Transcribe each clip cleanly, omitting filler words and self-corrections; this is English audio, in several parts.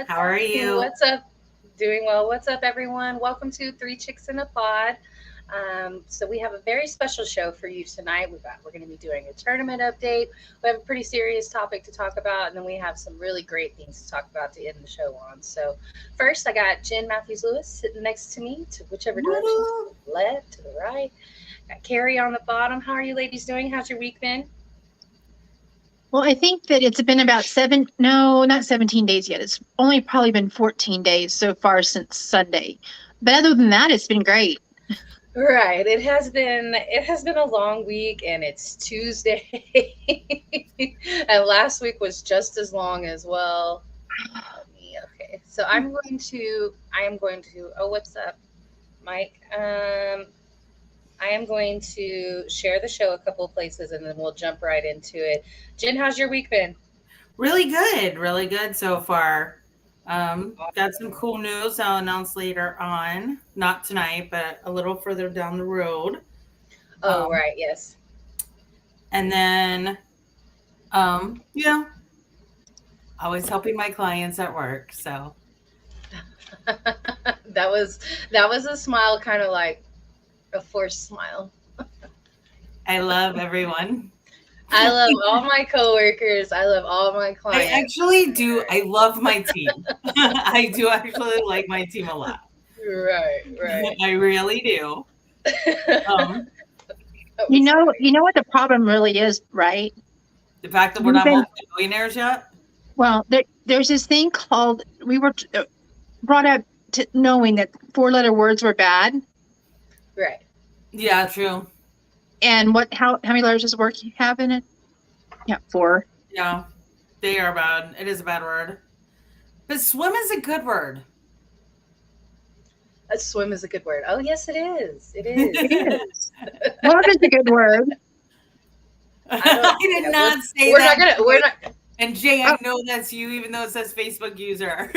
How are you? What's up? Doing well. What's up, everyone? Welcome to Three Chicks in a Pod. So we have a very special show for you tonight. We're going to be doing a tournament update. We have a pretty serious topic to talk about, and then we have some really great things to talk about to end the show on. So first, I got Jen Matthews Lewis sitting next to me, to whichever direction, Woo! to the left, to the right. Got Carrie on the bottom. How are you ladies doing? How's your week been? Well, I think that it's been about no, not 17 days yet. It's only probably been 14 days so far since Sunday. But other than that, it's been great. Right. It has been a long week and it's Tuesday. And last week was just as long as well. Okay. So I am going to what's up, Mike? I am going to share the show a couple of places and then we'll jump right into it. Jen, how's your week been? Really good so far. Got some cool news I'll announce later on. Not tonight, but a little further down the road. Oh, Um, right, yes. and then, yeah, always helping my clients at work. So That was a smile, kind of like a forced smile. I love everyone. I love all my coworkers. I love all my I clients. actually do. I love my team. I do actually like my team a lot. Right, right. I really do. Um, That You was know, funny. you know what the problem really is, right? the fact that we're We've not been multi-millionaires yet. well. There's this thing called we were brought up to knowing that four-letter words were bad. Right. Yeah, true. And how many letters does work you have in it? Yeah, four. Yeah, they are bad. It is a bad word. But swim is a good word. A swim is a good word. Oh, yes, it is. It It is. is. Love is a good word. I don't. I did Yeah, not say we're not that. gonna. We're not. And Jay, Oh, I know that's you, even though it says Facebook user.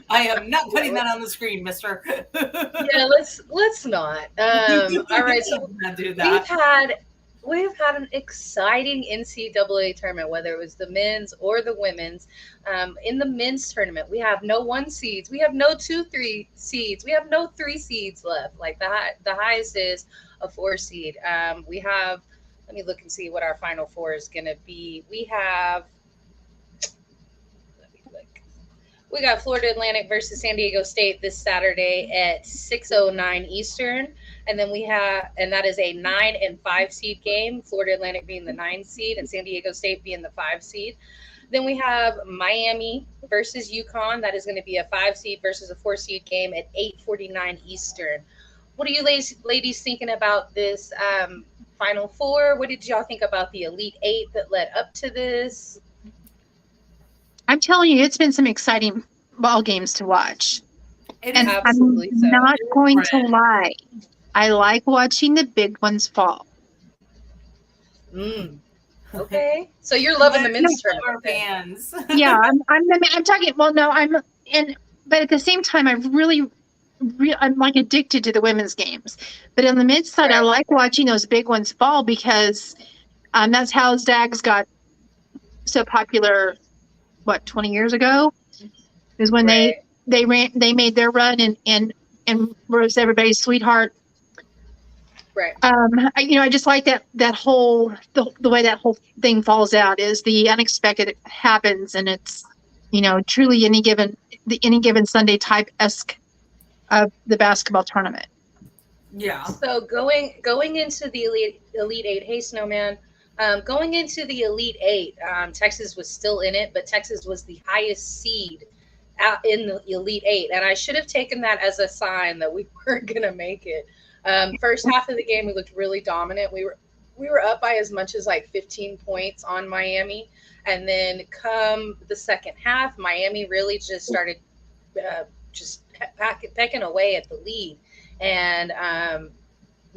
I am not Yeah, putting that on the screen, mister. yeah. Let's not. All right. So Not do we've that. had we've had an exciting NCAA tournament, whether it was the men's or the women's. In the men's tournament, we have no one seeds, we have no two, three seeds, we have no three seeds left. Like the highest is a four seed. We have. Let me look and see what our final four is going to be. We have. Let me look. We got Florida Atlantic versus San Diego State this Saturday at 6:09 Eastern, and then we have, and that is a 9 and 5 seed game. Florida Atlantic being the 9 seed, and San Diego State being the 5 seed. Then we have Miami versus UConn. That is going to be a 5 seed versus a 4 seed game at 8:49 Eastern. What are you ladies thinking about this Final Four? What did y'all think about the Elite Eight that led up to this? I'm telling you, it's been some exciting ball games to watch. It And is I'm Absolutely so. not going to different. lie. I like watching the big ones fall. Mm, okay. So you're loving the But No, men's we love tournament our then? fans. yeah, I'm talking. Well, no, and but at the same time, I'm like addicted to the women's games. But on the mid side, I Right. like watching those big ones fall because that's how Zags got so popular. What 20 years ago is when Right. they made their run and was everybody's sweetheart. Right. I just like that whole the way that whole thing falls out is the unexpected happens, and it's truly any given Sunday type esque of the basketball tournament. Yeah. So going into the Elite Eight, hey Snowman, going into the Elite Eight, Texas was still in it, but Texas was the highest seed out in the Elite Eight, and I should have taken that as a sign that we weren't going to make it. First half of the game, we looked really dominant. We were up by as much as like 15 points on Miami, and then come the second half, Miami really just started just pecking away at the lead, and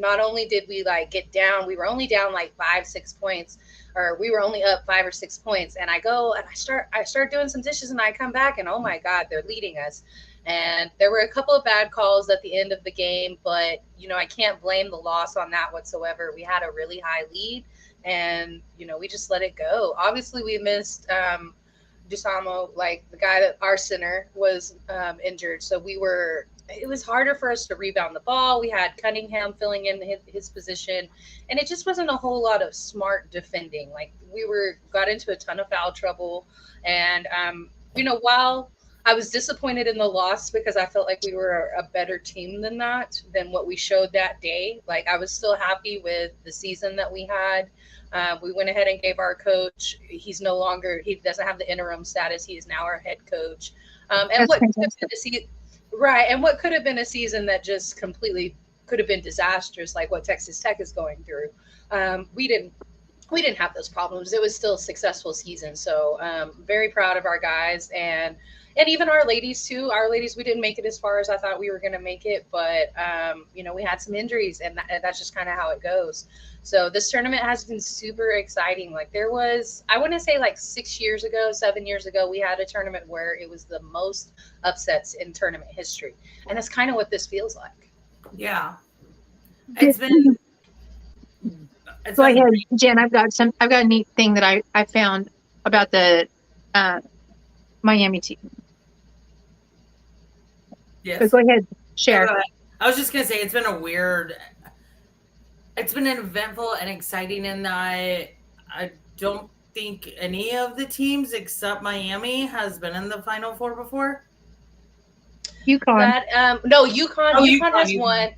not only did we like get down, we were only down like 5 6 points, or we were only up 5 or 6 points. And I go and I start doing some dishes, and I come back, and oh my god, they're leading us. And there were a couple of bad calls at the end of the game, but I can't blame the loss on that whatsoever. We had a really high lead, and we just let it go. Obviously, we missed Dusamo, like the guy that our center was injured, so it was harder for us to rebound the ball. We had Cunningham filling in his position, and it just wasn't a whole lot of smart defending. Like got into a ton of foul trouble, and while I was disappointed in the loss because I felt like we were a better team than what we showed that day. Like I was still happy with the season that we had. We went ahead and gave our coach. He doesn't have the interim status. He is now our head coach. And what could have been a season that just completely could have been disastrous, like what Texas Tech is going through. We didn't have those problems. It was still a successful season. So very proud of our guys and even our ladies too. Our ladies, we didn't make it as far as I thought we were going to make it, but we had some injuries, and that's just kind of how it goes. So this tournament has been super exciting. Like there was, I want to say like 7 years ago, we had a tournament where it was the most upsets in tournament history. And that's kind of what this feels like. Yeah. It's been. Go ahead, Jen. I've got a neat thing that I found about the Miami team. Yes. So go ahead, share. I was just gonna say it's been an eventful and exciting in that I don't think any of the teams except Miami has been in the Final Four before. UConn. UConn has won.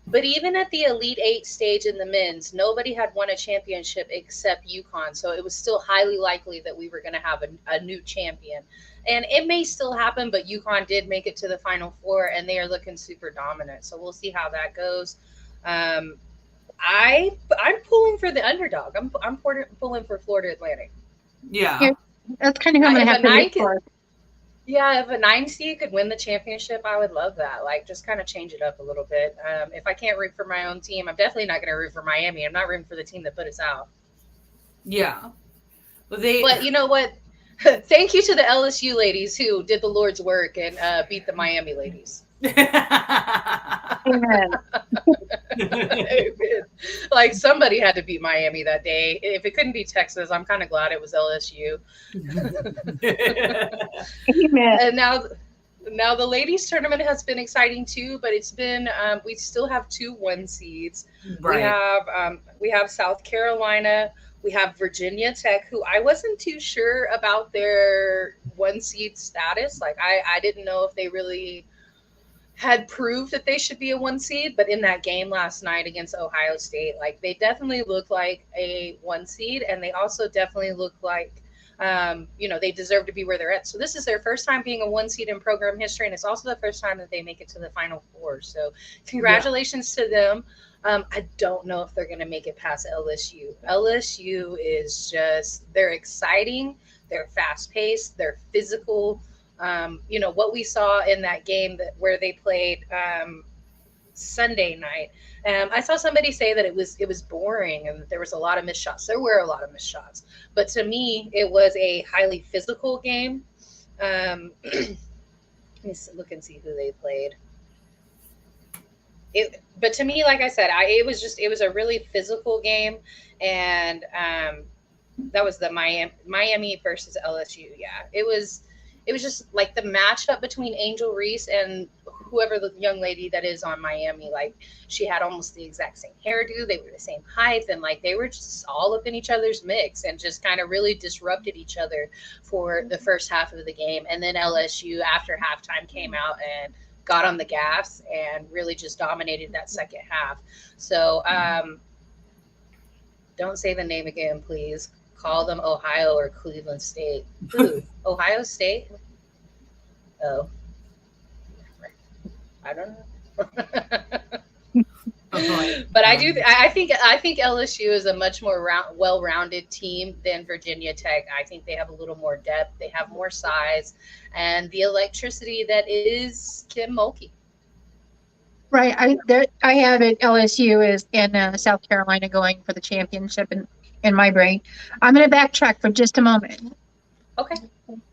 But even at the Elite Eight stage in the men's, nobody had won a championship except UConn. So it was still highly likely that we were going to have a new champion. And it may still happen, but UConn did make it to the Final Four, and they are looking super dominant. So we'll see how that goes. I'm pulling for the underdog. I'm pulling for Florida Atlantic. Yeah. That's kind of who I'm going to have to root for. Yeah, if a 9 seed could win the championship, I would love that. Like, just kind of change it up a little bit. If I can't root for my own team, I'm definitely not going to root for Miami. I'm not rooting for the team that put us out. Yeah. But you know what? Thank you to the LSU ladies who did the Lord's work and beat the Miami ladies. Amen. Like somebody had to beat Miami that day. If it couldn't be Texas, I'm kind of glad it was LSU. Amen. And now the ladies tournament has been exciting too, but it's been we still have 2 1 seeds. Right. We have South Carolina. We have Virginia Tech, who I wasn't too sure about their 1 seed status. Like I didn't know if they really had proved that they should be a 1 seed, but in that game last night against Ohio State, like they definitely look like a 1 seed, and they also definitely look like they deserve to be where they're at. So this is their first time being a 1 seed in program history, and it's also the first time that they make it to the Final Four. So congratulations to them. I don't know if they're going to make it past LSU. LSU is they're exciting. They're fast paced. They're physical. What we saw in that game where they played Sunday night. I saw somebody say that it was boring and there was a lot of missed shots. There were a lot of missed shots, but to me, it was a highly physical game. Let me look and see who they played. But to me, like I said, it was a really physical game, and that was the Miami versus LSU. Yeah, it was just like the matchup between Angel Reese and whoever the young lady that is on Miami. Like she had almost the exact same hairdo. They were the same height, and like they were just all up in each other's mix and just kind of really disrupted each other for the first half of the game. And then LSU after halftime came out and got on the gas and really just dominated that second half. So don't say the name again, please. Call them Ohio or Cleveland State. Ooh, Ohio State? Oh. I don't know. But I think LSU is a much more well-rounded team than Virginia Tech. I think they have a little more depth. They have more size and the electricity that is Kim Mulkey. Right. I have it. LSU is in South Carolina going for the championship in my brain. I'm going to backtrack for just a moment. Okay.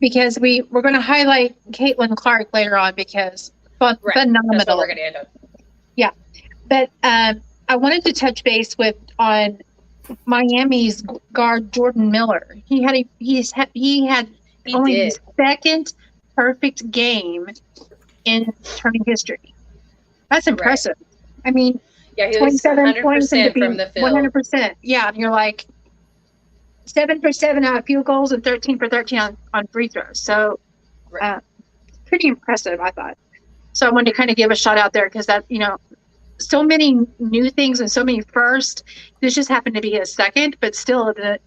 Because we're going to highlight Caitlin Clark later on because phenomenal. That's what we're going to end up. Yeah. But I wanted to touch base on Miami's guard Jordan Miller. He had He only did. the second perfect game in tournament history. That's impressive. I mean, Yeah, he was 27 points and to 100% be from the field. 100%. Yeah, and you're like 7 for 7 out of field goals and 13 for 13 on free throws. So, Right. pretty impressive, I thought. So I wanted to kind of give a shout out there because that, so many new things and so many first. This just happened to be a second, but still the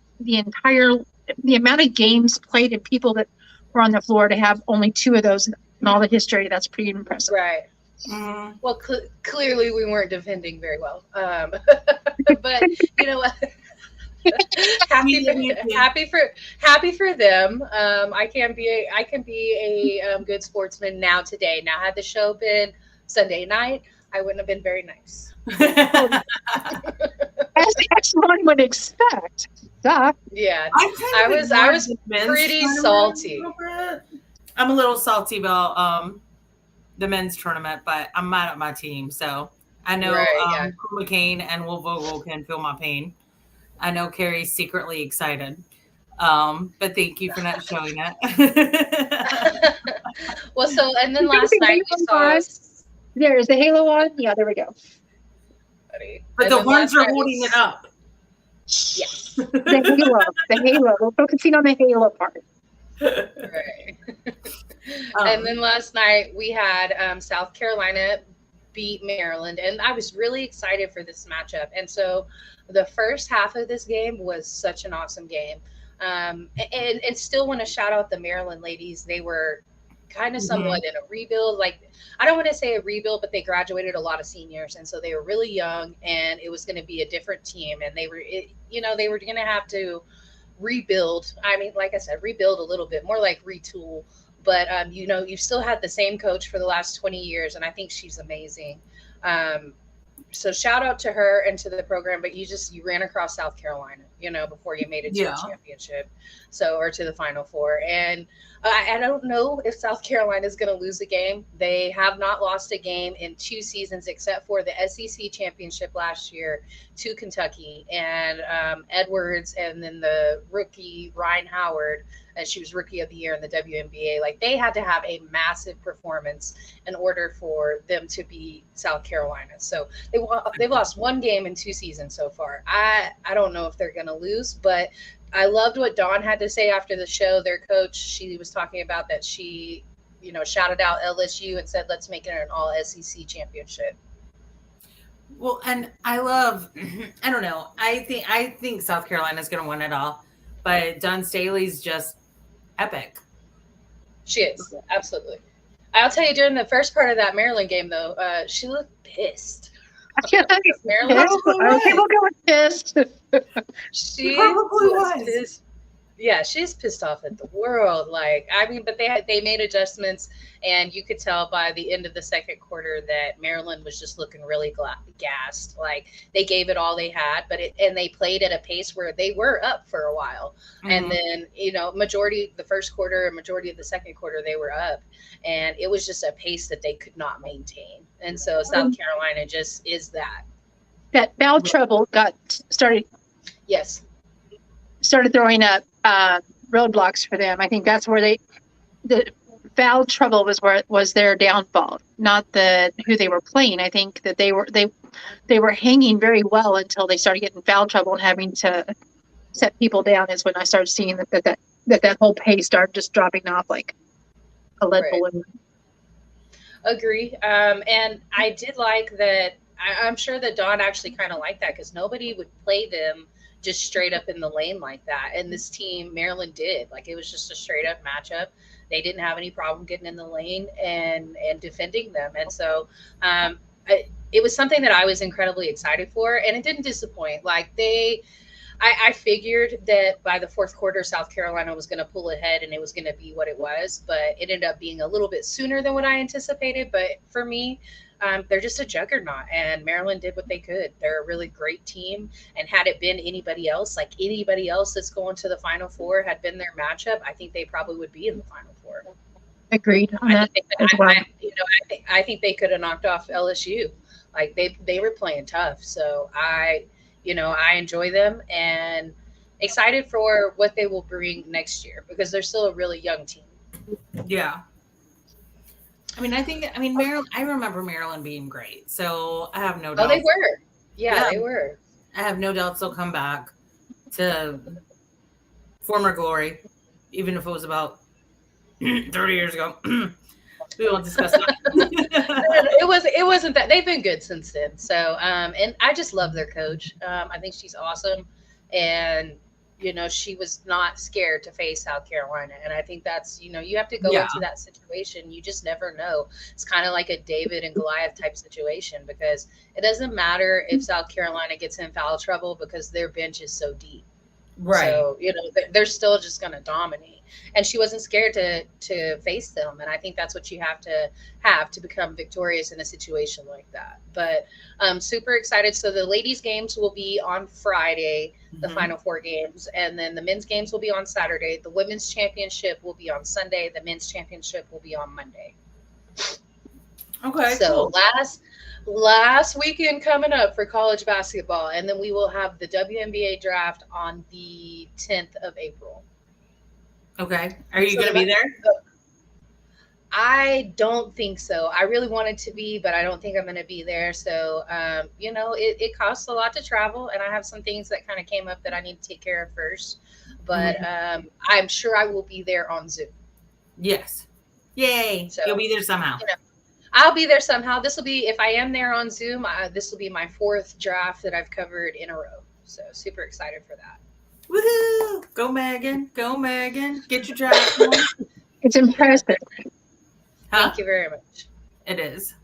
amount of games played and people that were on the floor to have only 2 of those in all the history, that's pretty impressive. Right. Mhm. Well, clearly we weren't defending very well. But you know what? happy for them. I can be a good sportsman now today. Now, had the show been Sunday night, I wouldn't have been very nice. As one would expect. Duh. Yeah, I I kind of was ignored the men's pretty tournament salty. a little bit. I'm a little salty about the men's tournament, but I'm mad at my team. So I know Right, yeah. McCain and Will Vogel can feel my pain. I know Carrie's secretly excited. But thank you for not showing it. Well, so and then You think last the night we Halo saw. on? There is the Halo on. Yeah, there we go. But And the then horns last are night holding we- it up. Yes. The Halo. We're focusing on the Halo part. Right. And then last night we had South Carolina beat Maryland, and I was really excited for this matchup. And so the first half of this game was such an awesome game. And still want to shout out the Maryland ladies. They were kind of somewhat in a rebuild. Like, I don't want to say a rebuild, but they graduated a lot of seniors, and so they were really young, and it was going to be a different team, and they were going to have to rebuild. I mean, like I said, rebuild a little bit more, like retool. But you still had the same coach for the last 20 years, and I think she's amazing. So shout out to her and to the program. But you ran across South Carolina, before you made it to a championship, or to the Final Four. And I don't know if South Carolina is going to lose a game. They have not lost a game in 2 seasons, except for the SEC championship last year to Kentucky, and Edwards, and then the rookie Ryan Howard, and she was rookie of the year in the WNBA. Like, they had to have a massive performance in order for them to beat South Carolina. So they've lost 1 game in 2 seasons so far. I don't know if they're going to lose, but I loved what Dawn had to say after the show. Their coach, she was talking about that she, shouted out LSU and said, let's make it an all SEC championship. Well, and I don't know. I think South Carolina's going to win it all, but Dawn Staley's just epic. She is, absolutely. I'll tell you, during the first part of that Maryland game, though, she looked pissed. Maryland, okay, we'll go with pissed. She probably was pissed. Yeah, she's pissed off at the world. Like, I mean, but they made adjustments, and you could tell by the end of the second quarter that Maryland was just looking really gassed. Like, they gave it all they had, and they played at a pace where they were up for a while. And then, majority the first quarter and majority of the second quarter, they were up, and it was just a pace that they could not maintain. And so South Carolina just is that. That foul trouble started. Yes. Started throwing up roadblocks for them. I think that's where the foul trouble was their downfall, not who they were playing. I think that they were hanging very well until they started getting foul trouble and having to set people down. Is when I started seeing that whole pace started just dropping off like a lead balloon. Agree. And I did like that. I'm sure that Dawn actually kind of liked that, because nobody would play them just straight up in the lane like that. And this team, Maryland, did. Like, it was just a straight up matchup. They didn't have any problem getting in the lane and defending them. And so it was something that I was incredibly excited for, and it didn't disappoint. Like, I figured that by the fourth quarter, South Carolina was going to pull ahead and it was going to be what it was, but it ended up being a little bit sooner than what I anticipated. But for me, they're just a juggernaut, and Maryland did what they could. They're a really great team, and had it been anybody else that's going to the Final Four had been their matchup, I think they probably would be in the Final Four. Agreed on that. I think they could have knocked off LSU. Like, they were playing tough. So I enjoy them, and excited for what they will bring next year because they're still a really young team. Yeah. Maryland, I remember Maryland being great. So I have no Oh, they doubt. were. Yeah, Yeah. they were. I have no doubts they'll come back to former glory, even if it was about 30 years ago. We won't discuss that. It wasn't that they've been good since then. So and I just love their coach. I think she's awesome, and she was not scared to face South Carolina, and I think that's you have to go Yeah. into that situation. You just never know. It's kind of like a David and Goliath type situation because it doesn't matter if South Carolina gets in foul trouble because their bench is so deep. Right. So they're still just going to dominate, and she wasn't scared to face them. And I think that's what you have to become victorious in a situation like that. But super excited. So the ladies' games will be on Friday, the Final Four games, and then the men's games will be on Saturday. The women's championship will be on Sunday. The men's championship will be on Monday. Okay. So Cool. last weekend coming up for college basketball, and then we will have the WNBA draft on the 10th of April. Okay. Are you So going to be there? I don't think so. I really wanted to be, but I don't think I'm going to be there. So, it costs a lot to travel, and I have some things that kind of came up that I need to take care of first. But I'm sure I will be there on Zoom. Yes. Yay. So You'll be there somehow. I'll be there somehow. This will be, if I am there on Zoom, this will be my 4th draft that I've covered in a row. So super excited for that. Woohoo! Go Megan. Go Megan. Get your draft on. It's impressive. Thank you very much. It is.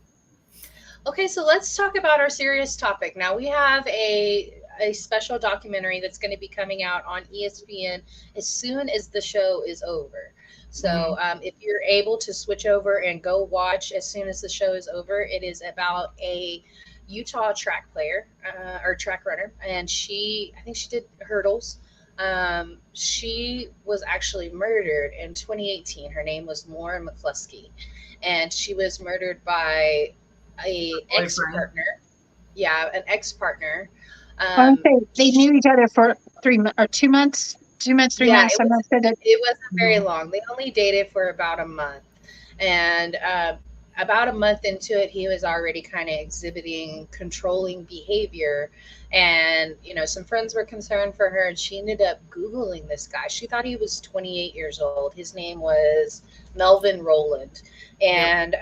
Okay, so let's talk about our serious topic. Now we have a special documentary that's going to be coming out on ESPN as soon as the show is over. So if you're able to switch over and go watch as soon as the show is over, it is about a Utah track player or track runner, and I think she did hurdles. She was actually murdered in 2018. Her name was Lauren McCluskey, and she was murdered by a ex-partner. Yeah, an ex-partner. They knew each other for 3 months or 2 months. 2 months, 3 months. It wasn't very long. They only dated for about a month, and about a month into it, he was already kind of exhibiting controlling behavior. And some friends were concerned for her, and she ended up Googling this guy. She thought he was 28 years old. His name was Melvin Rowland, and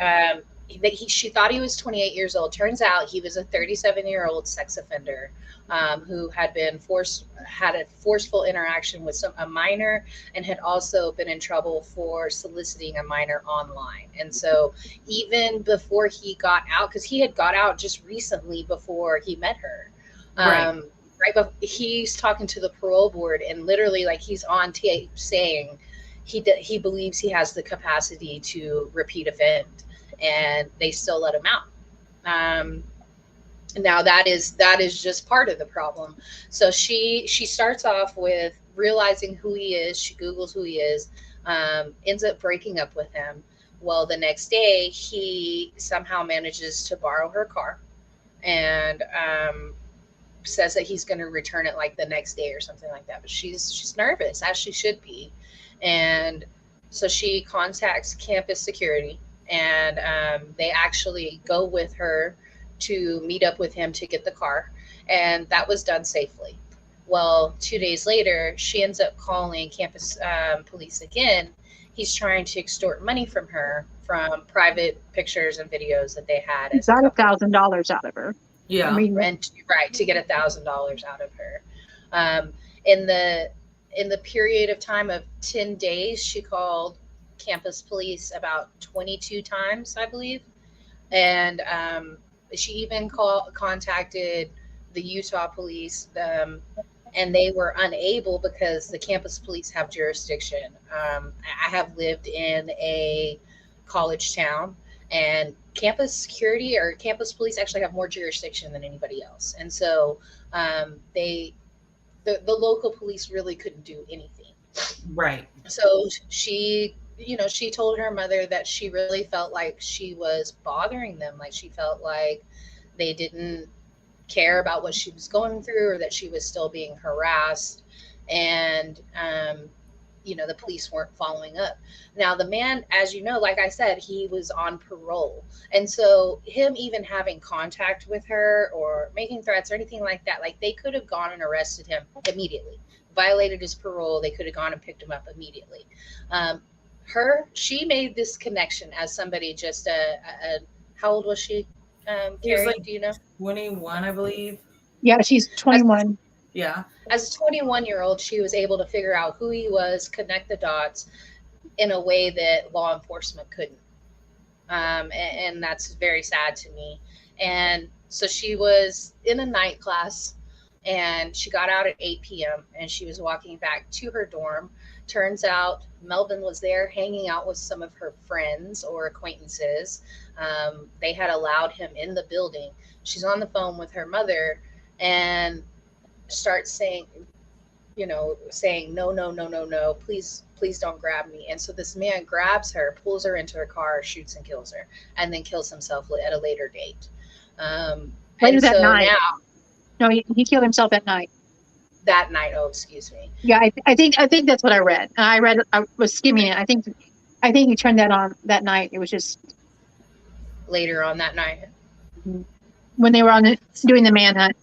she thought he was 28 years old. Turns out he was a 37-year-old sex offender who had a forceful interaction with a minor, and had also been in trouble for soliciting a minor online. And so even before he got out, because he had got out just recently before he met her, he's talking to the parole board, and literally, like, he's on tape saying he believes he has the capacity to repeat offend, and they still let him out. Now that is just part of the problem. So she starts off with realizing who he is. She Googles who he is, ends up breaking up with him. Well, the next day he somehow manages to borrow her car, and says that he's going to return it like the next day or something like that. But she's nervous, as she should be, and so she contacts campus security, and they actually go with her to meet up with him to get the car, and that was done safely. Well, 2 days later, she ends up calling campus police again. He's trying to extort money from her from private pictures and videos that they had. He got $1,000 out of her. Yeah, to get $1,000 out of her. In the period of time of 10 days, she called campus police about 22 times, I believe, and she even contacted the Utah police, and they were unable because the campus police have jurisdiction. I have lived in a college town, and campus security or campus police actually have more jurisdiction than anybody else. And so the local police really couldn't do anything. Right. So she told her mother that she really felt like she was bothering them. Like, she felt like they didn't care about what she was going through, or that she was still being harassed. and the police weren't following up. Now, the man, as you know, like I said, he was on parole. And so, him even having contact with her or making threats or anything like that, like they could have gone and arrested him immediately, violated his parole. They could have gone and picked him up immediately. Um, she made this connection as somebody just how old was she? He was Carrie, like do you know? 21, I believe. Yeah, she's 21. Yeah. As a 21-year-old, she was able to figure out who he was, connect the dots in a way that law enforcement couldn't. And that's very sad to me. And so she was in a night class, and she got out at 8 p.m. and she was walking back to her dorm. Turns out Melvin was there hanging out with some of her friends or acquaintances. They had allowed him in the building. She's on the phone with her mother and starts saying no, no, no, no, no, please, please don't grab me. And so this man grabs her, pulls her into her car, shoots and kills her, and then kills himself at a later date. Later that night. No, he killed himself at night. That night. Oh, excuse me. Yeah, I think that's what I read. I was skimming it. I think he turned that on that night. It was just later on that night when they were doing the manhunt,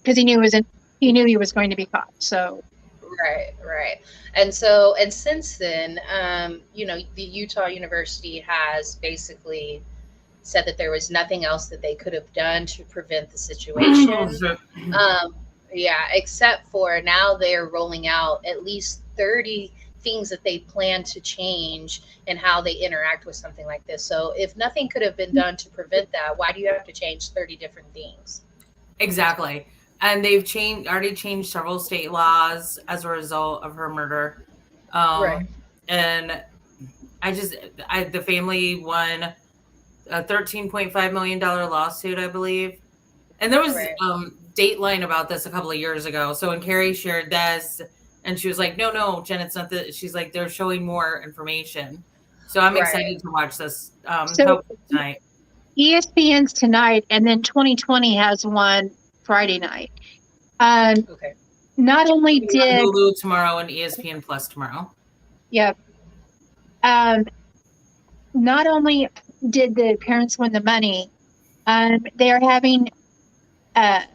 because he knew he was going to be caught. So right. And so, and since then, the Utah University has basically said that there was nothing else that they could have done to prevent the situation. Except for now they're rolling out at least 30 things that they plan to change in how they interact with something like this. So if nothing could have been done to prevent that, why do you have to change 30 different things? Exactly. And they've already changed several state laws as a result of her murder. Right. And the family won a $13.5 million lawsuit, I believe. And there was Dateline about this a couple of years ago. So when Carrie shared this, and she was like, no, Jen, it's not that. She's like, they're showing more information. So I'm excited to watch this tonight. ESPN's tonight, and then 2020 has one Friday night. Okay. Not only did Hulu tomorrow and ESPN Plus tomorrow. Yep. Not only did the parents win the money, they are having let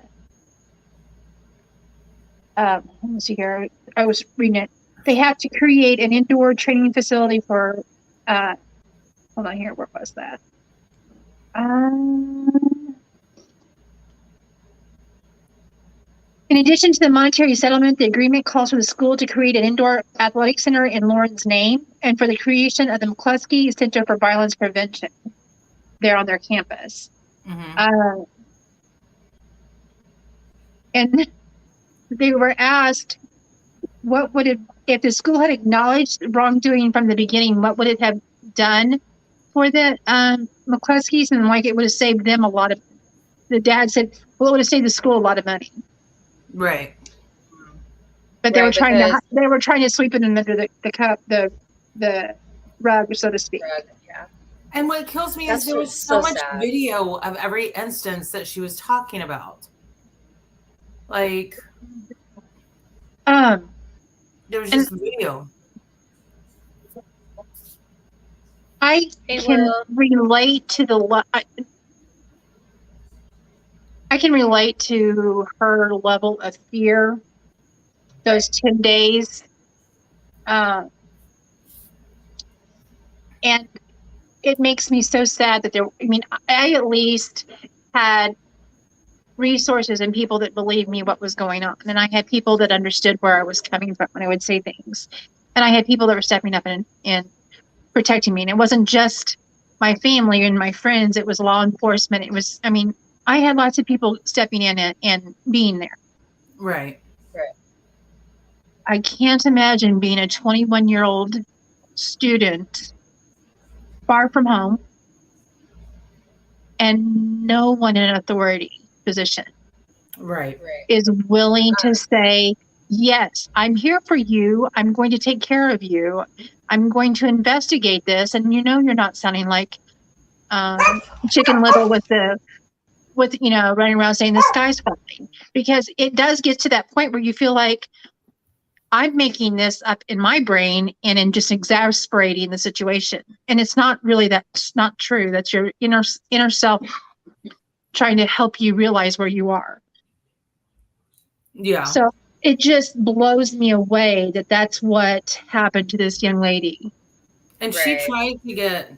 me see here. I was reading it. They have to create an indoor training facility for hold on here, where was that? In addition to the monetary settlement, the agreement calls for the school to create an indoor athletic center in Lauren's name and for the creation of the McCluskey Center for Violence Prevention there on their campus. Mm-hmm. And they were asked, what would it, if the school had acknowledged wrongdoing from the beginning, what would it have done for the McCluskeys? And like, it would have saved them a lot of, the dad said, well, it would have saved the school a lot of money. Right. But they were trying to sweep it under the rug, so to speak. Yeah. And what kills me is there was so much video of every instance that she was talking about. Like, there was just video. I can relate to I can relate to her level of fear those 10 days. And it makes me so sad that I at least had resources and people that believed me what was going on. And I had people that understood where I was coming from when I would say things. And I had people that were stepping up and protecting me. And it wasn't just my family and my friends. It was law enforcement. I had lots of people stepping in and being there. Right. I can't imagine being a 21-year-old student far from home and no one in an authority position is willing to say, yes, I'm here for you. I'm going to take care of you. I'm going to investigate this. And you're not sounding like Chicken Little with running around saying the sky's falling, because it does get to that point where you feel like I'm making this up in my brain and in just exasperating the situation. And it's not really, that's not true. That's your inner self trying to help you realize where you are. Yeah. So it just blows me away that that's what happened to this young lady. And she tried to get,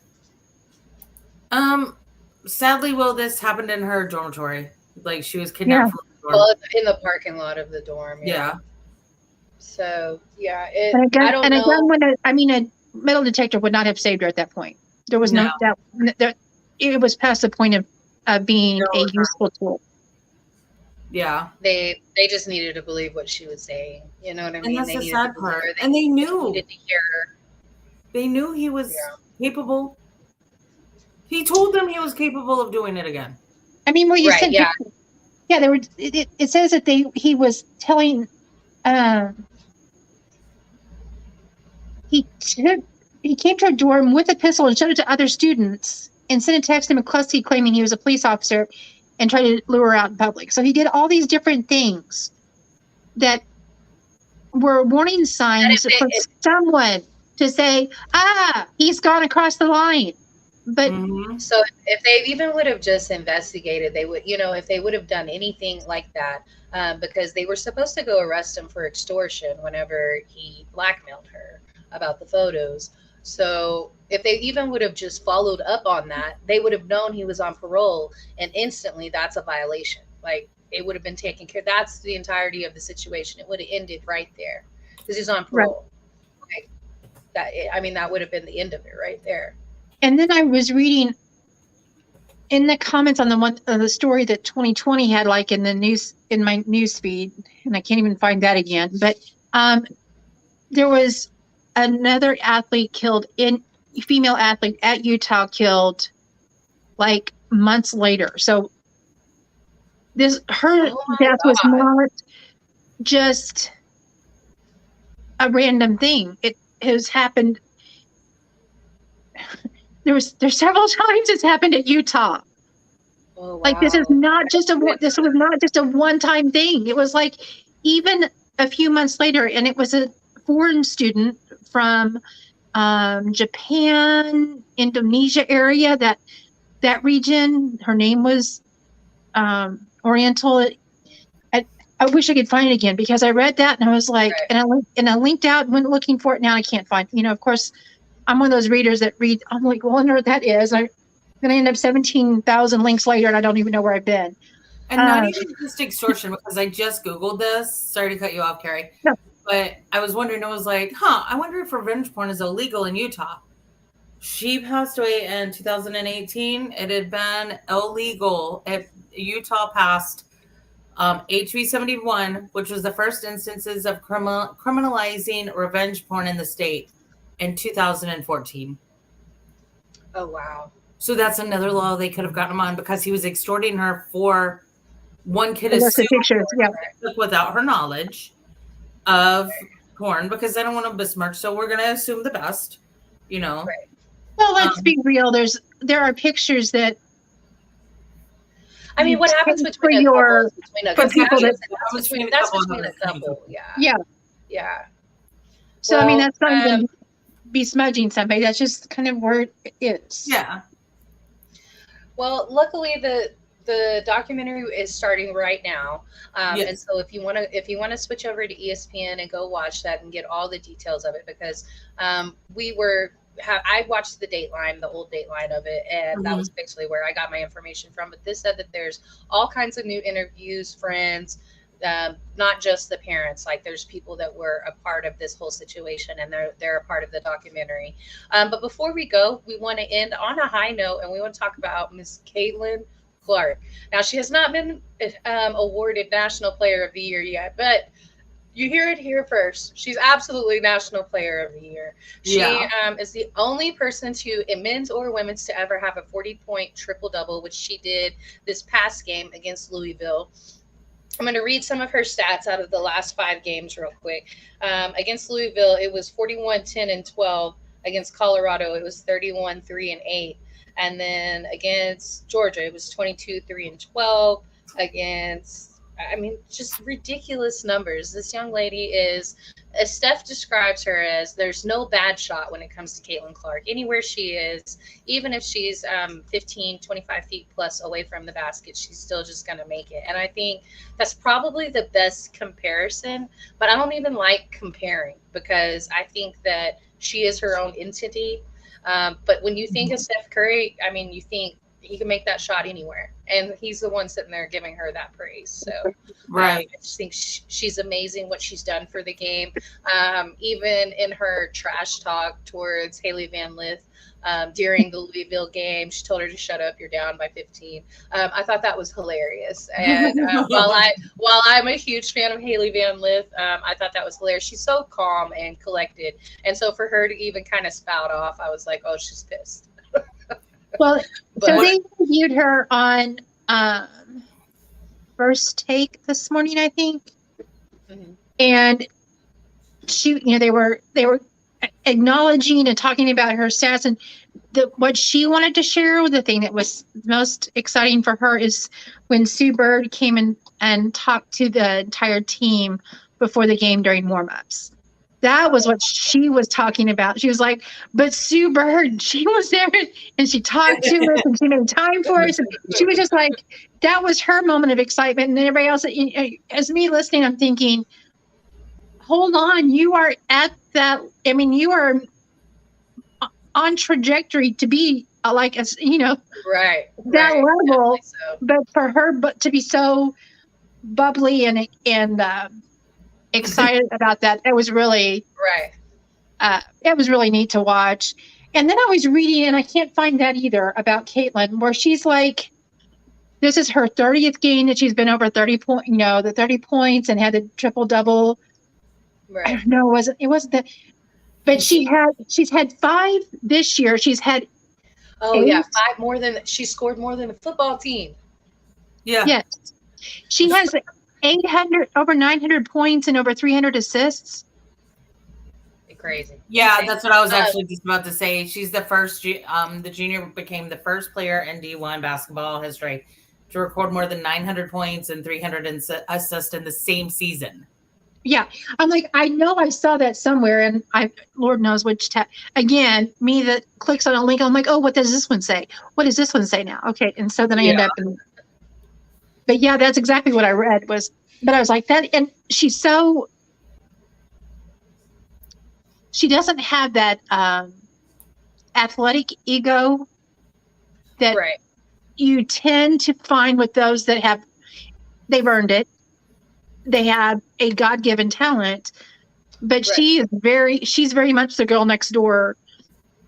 sadly, well, this happened in her dormitory. Like, she was kidnapped from the dorm. Well, in the parking lot of the dorm. Yeah. So yeah, And again, I don't know. a metal detector would not have saved her at that point. There was no that it was past the point of being a useful tool. Yeah. They just needed to believe what she was saying. You know what I mean? And that's They the sad part. Her. And they knew. Needed to hear her. They knew he was capable. He told them he was capable of doing it again. I mean, well, you said, yeah, there were. It says that he was telling. He came to a dorm with a pistol and showed it to other students and sent a text to McCluskey claiming he was a police officer and tried to lure her out in public. So he did all these different things that were warning signs for someone to say, he's gone across the line. But so if they even would have just investigated, they would, if they would have done anything like that, because they were supposed to go arrest him for extortion whenever he blackmailed her about the photos. So if they even would have just followed up on that, they would have known he was on parole, and instantly that's a violation. Like, it would have been taken care of. That's the entirety of the situation. It would have ended right there because he's on parole. Right. That would have been the end of it right there. And then I was reading in the comments on the story that 2020 had, like in my news feed, and I can't even find that again. But there was another female athlete at Utah killed like months later. So her death was not just a random thing. It has happened. There's several times it's happened at Utah. Oh, wow. Like, this was not just a one-time thing. It was like even a few months later, and it was a foreign student from Japan, Indonesia area, that region. Her name was Oriental. I wish I could find it again, because I read that and I was like, and I linked out and went looking for it. Now I can't find. Of course, I'm one of those readers that read. I'm like, well, I wonder what that is. I'm gonna end up 17,000 links later, and I don't even know where I've been. And not even just extortion, because I just Googled this. Sorry to cut you off, Carrie. No. But I was wondering, I was like, I wonder if revenge porn is illegal in Utah. She passed away in 2018. It had been illegal. Utah passed HB 71, which was the first instances of criminalizing revenge porn in the state in 2014. Oh, wow. So that's another law they could have gotten him on, because he was extorting her for one kid without her knowledge of porn, because they don't want to besmirch. So we're going to assume the best, Right. Well, let's be real. There are pictures that. I mean, what happens between a couple? Yeah. Yeah. So, well, I mean, that's not even besmudging somebody. That's just kind of where it is. Yeah. Well, luckily the documentary is starting right now, and so if you want to switch over to ESPN and go watch that and get all the details of it, because I watched the old Dateline of it, and that was basically where I got my information from. But this said that there's all kinds of new interviews, friends, not just the parents. Like, there's people that were a part of this whole situation, and they're a part of the documentary. But before we go, we want to end on a high note, and we want to talk about Miss Caitlin Clark. Now, she has not been awarded National Player of the Year yet, but you hear it here first. She's absolutely National Player of the Year. She is the only person in men's or women's to ever have a 40-point triple-double, which she did this past game against Louisville. I'm going to read some of her stats out of the last 5 games real quick. Against Louisville, it was 41, 10, and 12. Against Colorado, it was 31, 3, and 8. And then against Georgia, it was 22, 3, and 12. Against I mean, just ridiculous numbers. This young lady is, as Steph describes her as, there's no bad shot when it comes to Caitlin Clark. Anywhere she is, even if she's 15, 25 feet plus away from the basket, she's still just going to make it. And I think that's probably the best comparison, but I don't even like comparing because I think that she is her own entity. But when you think of Steph Curry, I mean, you think he can make that shot anywhere, and he's the one sitting there giving her that praise. So Right. I just think she's amazing what she's done for the game. Even in her trash talk towards Haley Van Lith during the Louisville game, she told her to shut up. You're down by 15. I thought that was hilarious. And while I'm a huge fan of Haley Van Lith, I thought that was hilarious. She's so calm and collected, and so for her to even kind of spout off, I was like, oh, she's pissed. Well, But so they interviewed her on First Take this morning, I think, Mhm. and she, they were acknowledging and talking about her stats, and what she wanted to share, the thing that was most exciting for her, is when Sue Bird came in and talked to the entire team before the game during warmups. That was what she was talking about. She was like, but Sue Bird, she was there and she talked to us and she made time for us. And she was just like, that was her moment of excitement. And everybody else, as me listening, I'm thinking, hold on, you are at that. I mean, you are on trajectory to be like, as Right. that level. Definitely so. But for her, but to be so bubbly and excited about that, it was really neat to watch. And then I was reading, and I can't find that either, about Caitlin, where she's like, this is her 30th game that she's been over 30 the 30 points and had the triple double. Right. I don't know, it wasn't that, but she's had 5 this year. She's had Oh 8. yeah, 5 more than she scored more than a football team. Yeah. Yes. She has 800, over 900 points and over 300 assists. Crazy. Yeah, that's what I was actually just about to say. She's the first, the junior became the first player in D1 basketball history to record more than 900 points and 300 assists in the same season. Yeah, I'm like, I know I saw that somewhere, and Lord knows which tab. Again, me that clicks on a link, I'm like, oh, what does this one say? What does this one say now? Okay, and so then I end up. But yeah, that's exactly what I read but I was like that, and she doesn't have that athletic ego that you tend to find with those that they've earned it. They have a God-given talent, but she's very much the girl next door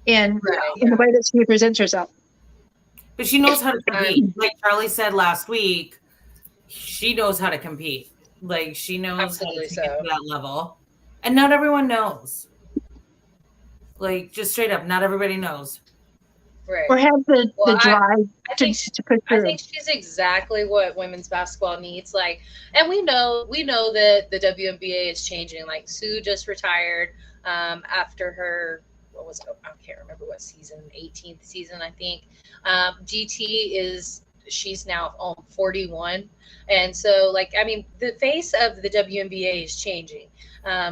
in the way that she presents herself. But she knows how to compete. Like Charlie said last week, she knows how to compete. Like she knows how to get to that level. And not everyone knows. Like just straight up, not everybody knows. Right. Or have the drive to put through. I think she's exactly what women's basketball needs. Like, and we know that the WNBA is changing. Like Sue just retired after her, what was it? I can't remember what season, 18th season, I think. GT she's now 41. And so, like, I mean, the face of the WNBA is changing.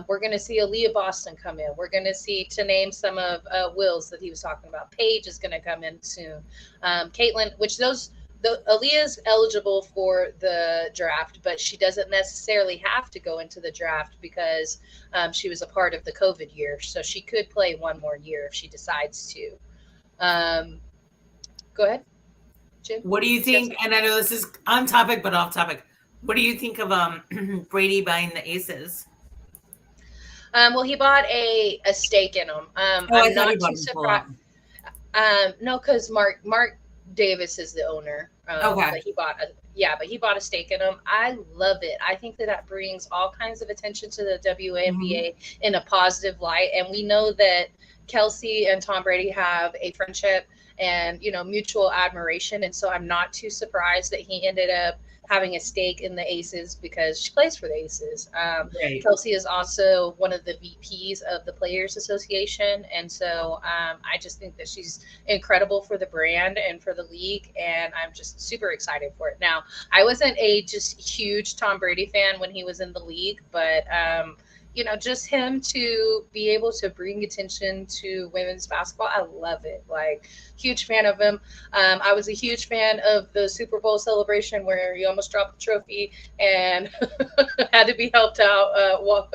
We're going to see Aaliyah Boston come in. We're going to see, to name some of Will's that he was talking about, Paige is going to come in soon. Caitlin, Aaliyah's eligible for the draft, but she doesn't necessarily have to go into the draft because she was a part of the COVID year. So she could play one more year if she decides to. Go ahead, Jim. What do you think? And I know this is on topic, but off topic. What do you think of Brady buying the Aces? Well, he bought a stake in them. I'm not too surprised. No, because Mark Davis is the owner. Okay. But he bought a stake in them. I love it. I think that brings all kinds of attention to the WNBA in a positive light. And we know that Kelsey and Tom Brady have a friendship and, mutual admiration. And so I'm not too surprised that he ended up having a stake in the Aces because she plays for the Aces. Right. Kelsey is also one of the VPs of the Players Association, and so I just think that she's incredible for the brand and for the league, and I'm just super excited for it. Now, I wasn't a just huge Tom Brady fan when he was in the league, but just him to be able to bring attention to women's basketball, I love it. Like, huge fan of him. I was a huge fan of the Super Bowl celebration where he almost dropped the trophy and had to be helped out while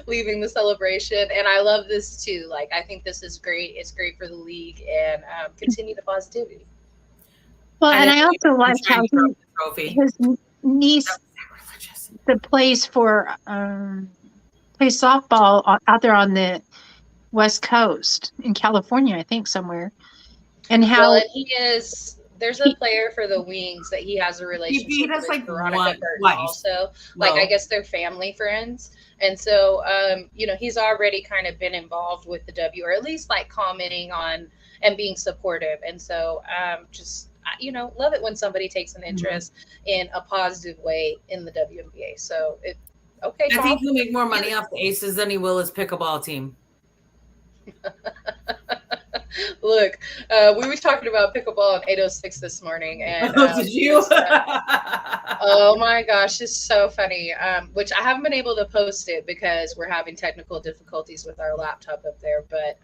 leaving the celebration. And I love this too. Like, I think this is great. It's great for the league, and continue the positivity. Well, and I also like how his niece that plays for plays softball out there on the West Coast in California, I think somewhere. And how there's a player for the Wings that he has a relationship with, like Veronica Burton also. Like, I guess they're family friends. And so, he's already kind of been involved with the W, or at least like commenting on and being supportive. And so, love it when somebody takes an interest in a positive way in the WNBA. So okay. I think he'll make more money off the Aces than he will his pickleball team. Look, we were talking about pickleball on 806 this morning, and did you? Oh my gosh, it's so funny. Which I haven't been able to post it because we're having technical difficulties with our laptop up there. But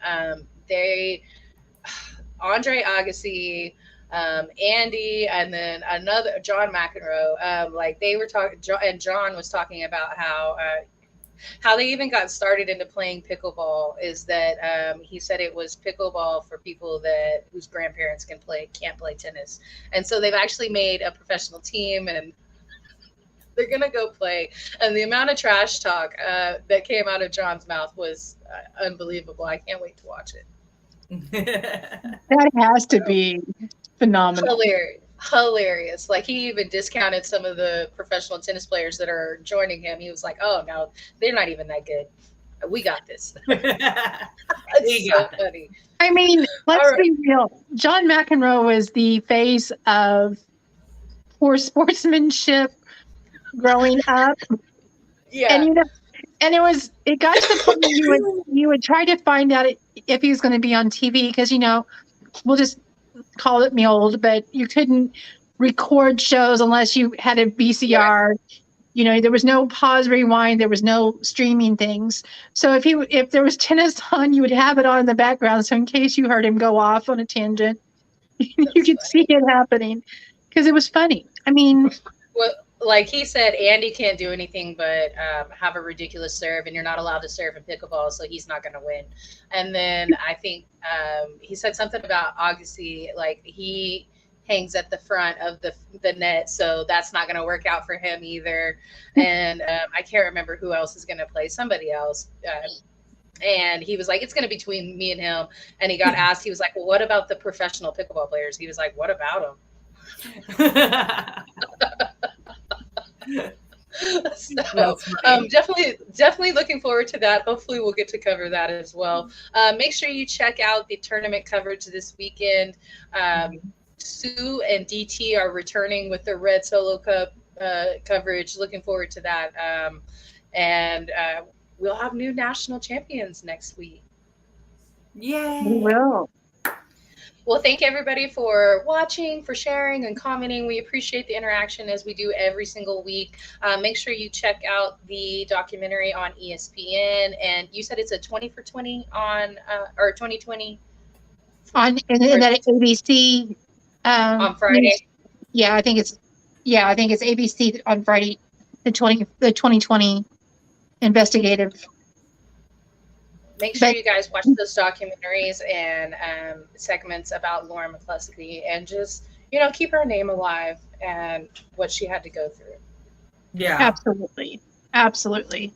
Andre Agassi, Andy, and then another John McEnroe, like they were talking, and John was talking about how they even got started into playing pickleball. Is that he said it was pickleball for people whose grandparents can't play tennis, and so they've actually made a professional team, and they're gonna go play. And the amount of trash talk that came out of John's mouth was unbelievable. I can't wait to watch it. That has to be phenomenal. Hilarious. Like, he even discounted some of the professional tennis players that are joining him. He was like, oh no, they're not even that good. We got this. It's so funny. I mean, let's be real. John McEnroe was the face of poor sportsmanship growing up. Yeah. And it got to the point where you would try to find out if he was going to be on TV, because we'll just call it me old, but you couldn't record shows unless you had a VCR. Yeah. There was no pause, rewind. There was no streaming things. So if there was tennis on, you would have it on in the background. So in case you heard him go off on a tangent, you could see it happening, because it was funny. I mean, well, like he said, Andy can't do anything but have a ridiculous serve, and you're not allowed to serve in pickleball, so he's not going to win. And then I think he said something about Agassi, like he hangs at the front of the net, so that's not going to work out for him either. And I can't remember who else is going to play, somebody else. And he was like, it's going to be between me and him. And he got asked, he was like, well, what about the professional pickleball players? He was like, what about them? So definitely looking forward to that. Hopefully we'll get to cover that as well. Make sure you check out the tournament coverage this weekend. Sue and DT are returning with the Red Solo Cup coverage. Looking forward to that. And we'll have new national champions next week. Yay! We will. Well, thank everybody for watching, for sharing and commenting. We appreciate the interaction as we do every single week. Make sure you check out the documentary on ESPN. And you said it's a 20 for 20 on, or 2020? And that ABC. On Friday? I think it's ABC on Friday, the 2020 investigative. Make sure you guys watch those documentaries and segments about Lauren McCluskey, and just, keep her name alive and what she had to go through. Yeah. Absolutely. Absolutely.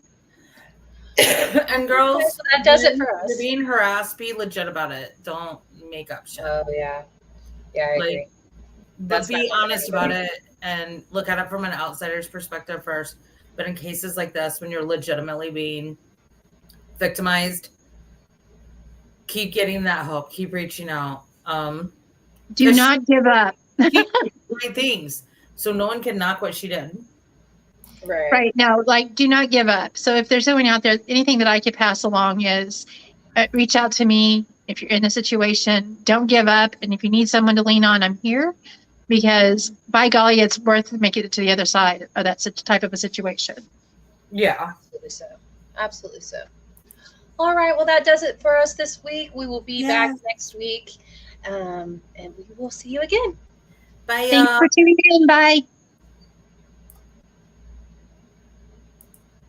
And girls, so that does it for us. You're being harassed, be legit about it. Don't make up shit. Oh, yeah. Yeah, I agree. But be honest about it and look at it from an outsider's perspective first. But in cases like this, when you're legitimately being victimized, keep getting that help, keep reaching out. Do not give up. Keep doing things. So no one can knock what she did. Right. Now, like, do not give up. So if there's anyone out there, anything that I could pass along is reach out to me if you're in a situation. Don't give up. And if you need someone to lean on, I'm here, because by golly, it's worth making it to the other side of that type of a situation. Yeah. Absolutely so. Absolutely so. All right. Well, that does it for us this week. We will be back next week. And we will see you again. Bye. Thanks for tuning in. Bye.